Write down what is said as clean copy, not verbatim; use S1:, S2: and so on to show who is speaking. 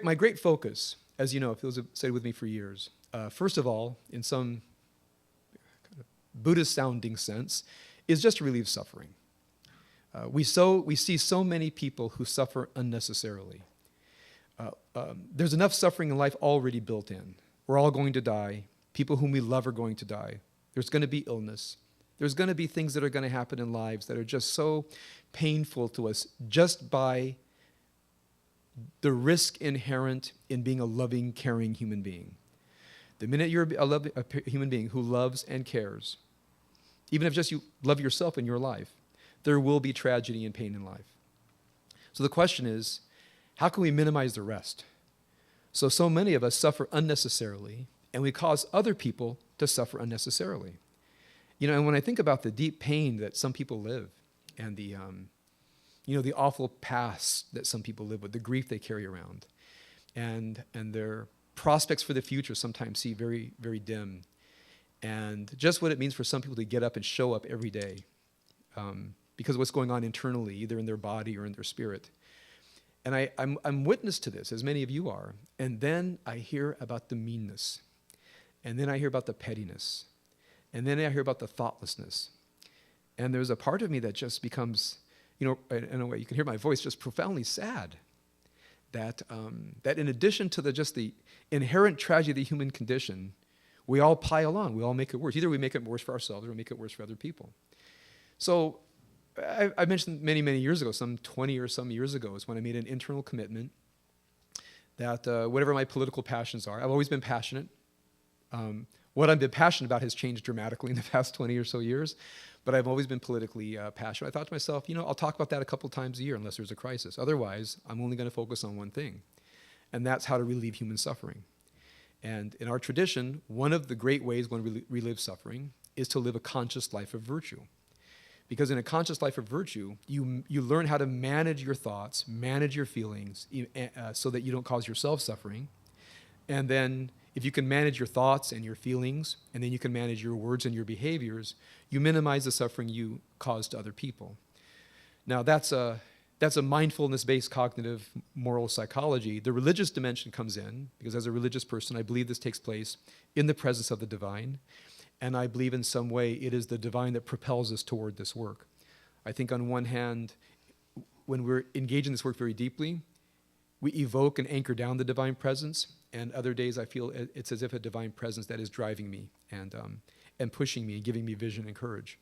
S1: My great focus, as you know, if those have stayed with me for years, first of all, in some kind of Buddhist-sounding sense, is just to relieve suffering. We see so many people who suffer unnecessarily. There's enough suffering in life already built in. We're all going to die. People whom we love are going to die. There's going to be illness. There's going to be things that are going to happen in lives that are just so painful to us just by the risk inherent in being a loving, caring human being. The minute you're a human being who loves and cares, even if just you love yourself in your life, there will be tragedy and pain in life. So the question is, how can we minimize the rest? So many of us suffer unnecessarily, and we cause other people to suffer unnecessarily. You know, and when I think about the deep pain that some people live, and the awful past that some people live with, the grief they carry around, and their prospects for the future sometimes see very, very dim, and just what it means for some people to get up and show up every day because of what's going on internally, either in their body or in their spirit. And I'm witness to this, as many of you are, and then I hear about the meanness, and then I hear about the pettiness, and then I hear about the thoughtlessness, and there's a part of me that just becomes, in a way, you can hear my voice, just profoundly sad that in addition to the inherent tragedy of the human condition, we all pile on, we all make it worse. Either we make it worse for ourselves or we make it worse for other people. So I mentioned many, many years ago, some 20 or some years ago, is when I made an internal commitment that whatever my political passions are, I've always been passionate. What I've been passionate about has changed dramatically in the past 20 or so years, but I've always been politically passionate. I thought to myself, I'll talk about that a couple times a year unless there's a crisis. Otherwise, I'm only going to focus on one thing, and that's how to relieve human suffering. And in our tradition, one of the great ways one relive suffering is to live a conscious life of virtue. Because in a conscious life of virtue, you learn how to manage your thoughts, manage your feelings, so that you don't cause yourself suffering. And then if you can manage your thoughts and your feelings, and then you can manage your words and your behaviors, you minimize the suffering you cause to other people. Now that's a mindfulness-based cognitive moral psychology. The religious dimension comes in, because as a religious person, I believe this takes place in the presence of the divine. And I believe in some way it is the divine that propels us toward this work. I think on one hand, when we're engaged in this work very deeply, we evoke and anchor down the divine presence, and other days I feel it's as if a divine presence that is driving me and pushing me and giving me vision and courage.